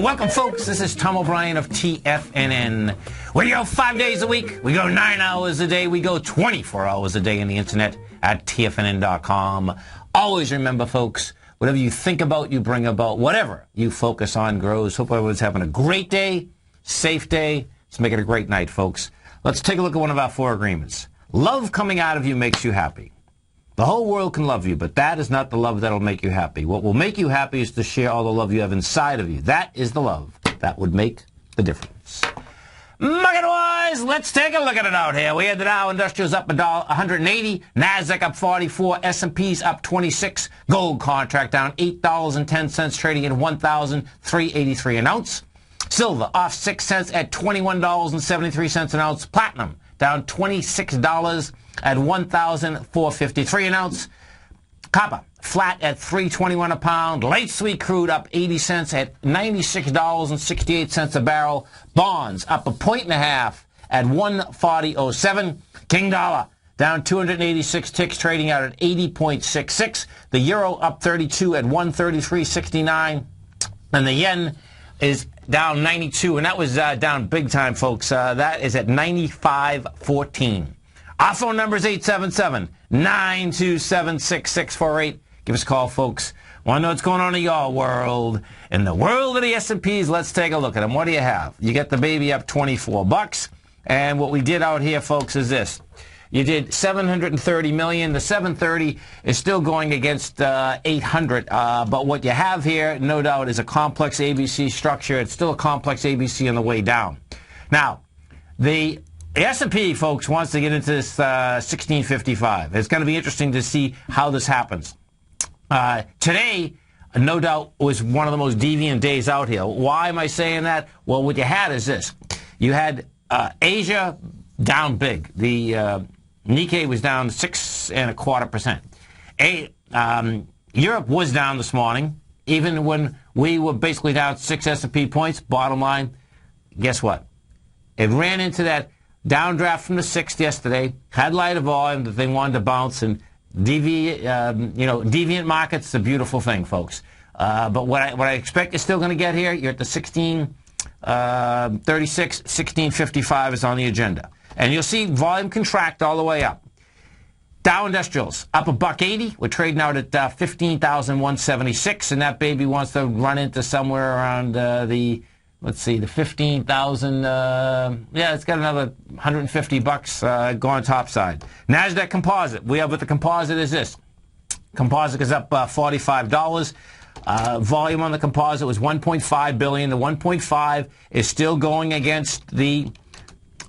Welcome, folks. This is Tom O'Brien of TFNN. We go 5 days a week. We go 9 hours a day. We go 24 hours a day on the internet at TFNN.com. Always remember, folks, whatever you think about, you bring about. Whatever you focus on grows. Hope everyone's having a great day, safe day. Let's make it a great night, folks. Let's take a look at one of our 4 agreements. Love coming out of you makes you happy. The whole world can love you, but that is not the love that will make you happy. What will make you happy is to share all the love you have inside of you. That is the love that would make the difference. Market-wise, let's take a look at it out here. We had the Dow Industrials up $180, NASDAQ up 44, S&P's up 26, gold contract down $8.10, trading at $1,383 an ounce. Silver off 6 cents at $21.73 an ounce. Platinum down $26 at $1,453 an ounce. Copper flat at $3.21 a pound. Light sweet crude up 80 cents at $96.68 a barrel. Bonds up 1.5 at 140.07. King dollar down 286 ticks, trading out at 80.66. The euro up 32 at 133.69, and the yen is down 92, and that was down big time, folks. That is at 95.14. Our phone number is 877-927-6648. Give us a call, folks. Want to know what's going on in your world? In the world of the S&Ps, let's take a look at them. What do you have? You get the baby up 24 bucks, and what we did out here, folks, is this. You did 730 million. The 730 is still going against 800. But what you have here, no doubt, is a complex ABC structure. It's still a complex ABC on the way down. Now, the S&P, folks, wants to get into this 1655. It's going to be interesting to see how this happens. Today, no doubt, was one of the most deviant days out here. Why am I saying that? Well, what you had is this. You had Asia down big. The Nikkei was down 6.25%. Europe was down this morning, even when we were basically down 6 S&P points. Bottom line, guess what? It ran into that downdraft from the 6th yesterday, had lighter volume that they wanted to bounce, and deviant markets is a beautiful thing, folks. But what I expect is still going to get here, you're at the 1636, 1655 is on the agenda. And you'll see volume contract all the way up. Dow Industrials up $1.80. We're trading out at 15,176, and that baby wants to run into somewhere around the 15,000. Yeah, it's got another 150 bucks going topside. NASDAQ Composite. We have what the composite is this. Composite is up $45. Volume on the composite was 1.5 billion. The 1.5 is still going against the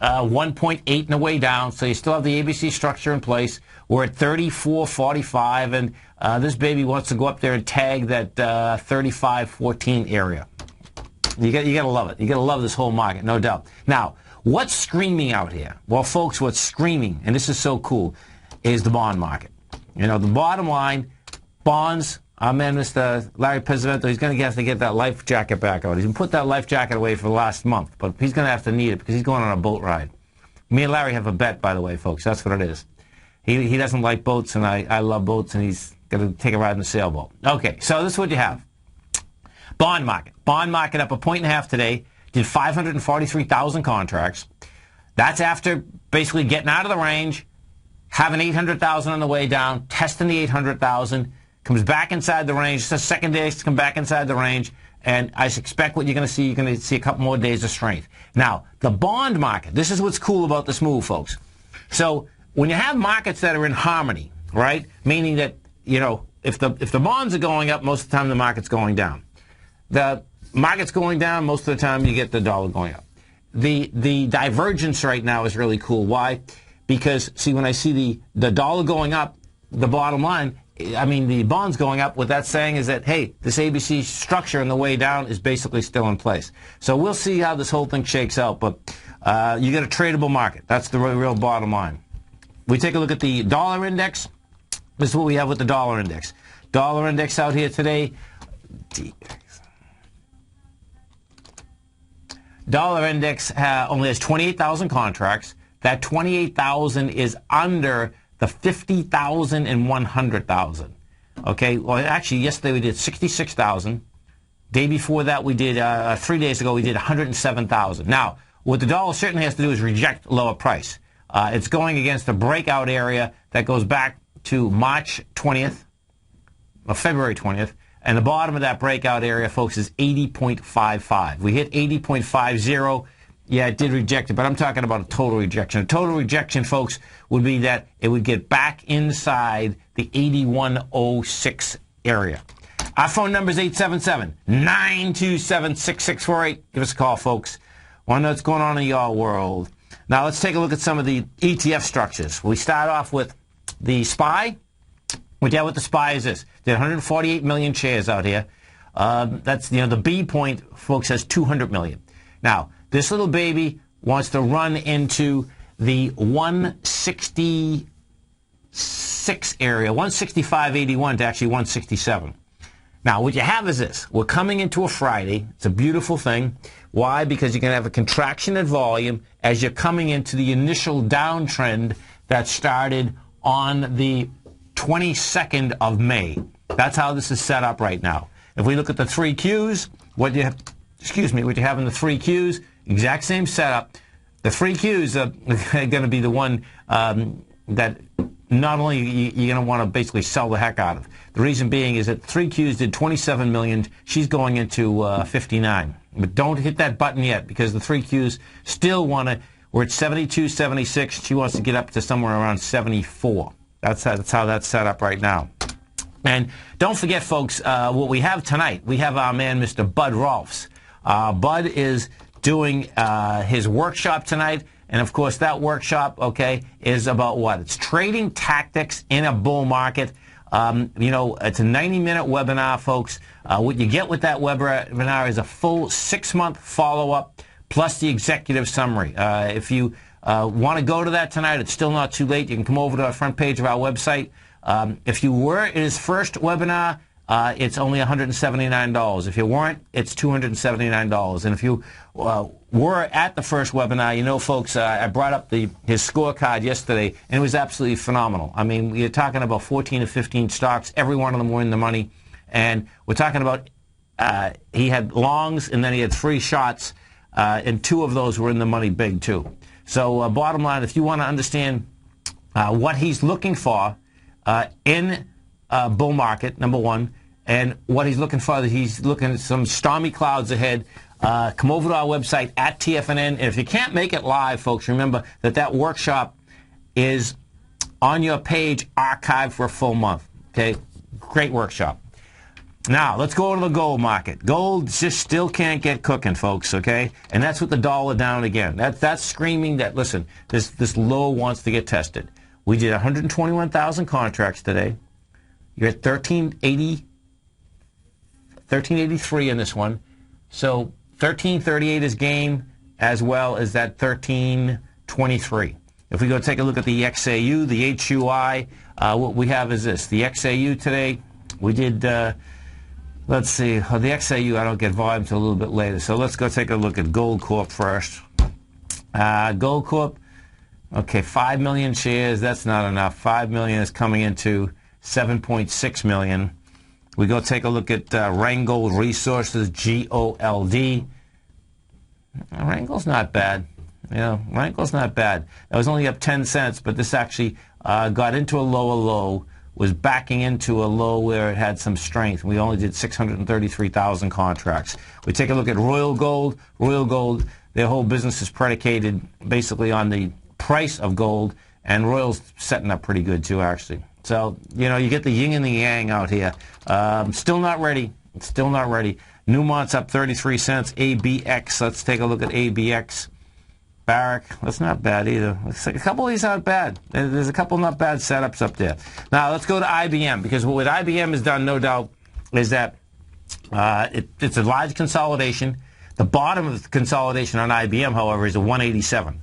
1.8 in the way down, so you still have the ABC structure in place. We're at 34.45, and this baby wants to go up there and tag that 35.14 area. You got to love it. You got to love this whole market, no doubt. Now, what's screaming out here? Well, folks, what's screaming, and this is so cool, is the bond market. You know, the bottom line, bonds. Our man, Mr. Larry Pesavento, he's going to have to get that life jacket back out. He's been put that life jacket away for the last month, but he's going to have to need it because he's going on a boat ride. Me and Larry have a bet, by the way, folks. That's what it is. He doesn't like boats, and I love boats, and he's going to take a ride in the sailboat. Okay, so this is what you have. Bond market. Bond market up 1.5 today. Did 543,000 contracts. That's after basically getting out of the range, having 800,000 on the way down, testing the 800,000. Comes back inside the range. It's the second day to come back inside the range. And I expect what you're going to see a couple more days of strength. Now, the bond market, this is what's cool about this move, folks. So when you have markets that are in harmony, right, meaning that, you know, if the bonds are going up, most of the time the market's going down. The market's going down, most of the time you get the dollar going up. The divergence right now is really cool. Why? Because, see, when I see the dollar going up, the bottom line, I mean, the bonds going up, what that's saying is that, hey, this ABC structure on the way down is basically still in place. So we'll see how this whole thing shakes out, but you get a tradable market. That's the real bottom line. We take a look at the dollar index. This is what we have with the dollar index. Dollar index out here today. Dollar index only has 28,000 contracts. That 28,000 is under the 50,000 and 100,000. Okay, well, actually, yesterday we did 66,000. Day before that, we did, 3 days ago, we did 107,000. Now, what the dollar certainly has to do is reject lower price. It's going against a breakout area that goes back to March 20th, or February 20th, and the bottom of that breakout area, folks, is 80.55. We hit 80.50. Yeah, it did reject it, but I'm talking about a total rejection. A total rejection, folks, would be that it would get back inside the 8106 area. Our phone number is 877-927-6648. Give us a call, folks. Want to know what's going on in your world. Now, let's take a look at some of the ETF structures. We start off with the SPY. What you have with the SPY is this. There are 148 million shares out here. That's, the B point, folks, has 200 million. Now, this little baby wants to run into the 166 area, 165.81 to actually 167. Now, what you have is this. We're coming into a Friday. It's a beautiful thing. Why? Because you're going to have a contraction in volume as you're coming into the initial downtrend that started on the 22nd of May. That's how this is set up right now. If we look at the 3 Qs, what you have in the 3 Qs, exact same setup. The 3 Qs are going to be the one that not only you're going to want to basically sell the heck out of. The reason being is that 3 Qs did 27 million. She's going into 59. But don't hit that button yet, because the 3 Qs still want to, we're at 72, 76. She wants to get up to somewhere around 74. That's how that's set up right now. And don't forget, folks, what we have tonight. We have our man, Mr. Bud Rolfs. Bud is doing his workshop tonight. And, of course, that workshop, okay, is about what? It's trading tactics in a bull market. It's a 90-minute webinar, folks. What you get with that webinar is a full 6-month follow-up plus the executive summary. If you want to go to that tonight, it's still not too late. You can come over to our front page of our website. If you were in his first webinar, it's only $179. If you weren't, it's $279. And if you were at the first webinar, folks, I brought up his scorecard yesterday, and it was absolutely phenomenal. I mean, you're talking about 14 to 15 stocks. Every one of them were in the money. And we're talking about he had longs, and then he had 3 shots, and 2 of those were in the money big, too. So bottom line, if you want to understand what he's looking for in bull market, number one, and what he's looking for, he's looking at some stormy clouds ahead. Come over to our website at TFNN, and if you can't make it live, folks, remember that workshop is on your page, archived for a full month. Okay, great workshop. Now let's go to the gold market. Gold just still can't get cooking, folks. Okay, and that's with the dollar down again. That's screaming that, listen, this low wants to get tested. We did 121,000 contracts today. You're at 1383 in this one. So 1338 is game, as well as that 1323. If we go take a look at the XAU, the HUI, what we have is this. The XAU today, we did, let's see, the XAU, I don't get volume until a little bit later. So let's go take a look at Gold Corp first. Gold Corp, okay, 5 million shares, that's not enough. 5 million is coming into 7.6 million. We go take a look at Rheingold Resources, GOLD. Rheingold's not bad. Rheingold's not bad. It was only up 10 cents, but this actually got into a lower low, was backing into a low where it had some strength. We only did 633,000 contracts. We take a look at Royal Gold. Royal Gold, their whole business is predicated basically on the price of gold, and Royal's setting up pretty good too, actually. So, you get the yin and the yang out here. Still not ready. Still not ready. Newmont's up 33 cents. ABX, let's take a look at ABX. Barrick, that's not bad either. A couple of these aren't bad. There's a couple not bad setups up there. Now, let's go to IBM, because what IBM has done, no doubt, is that it's a large consolidation. The bottom of the consolidation on IBM, however, is a 187.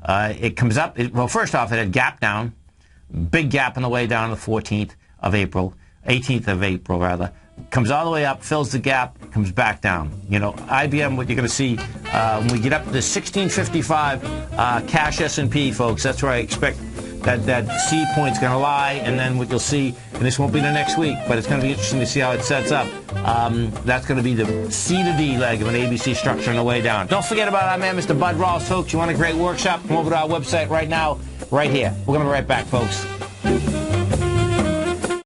It comes up, well, first off, it had gap down. Big gap on the way down to the 18th of April, rather. Comes all the way up, fills the gap, comes back down. IBM, what you're going to see when we get up to the 1655 cash S&P, folks, that's where I expect that C point's going to lie, and then what you'll see, and this won't be the next week, but it's going to be interesting to see how it sets up. That's going to be the C to D leg of an ABC structure on the way down. Don't forget about our man, Mr. Bud Ross, folks. You want a great workshop? Come over to our website right now, right here. We're going to be right back, folks.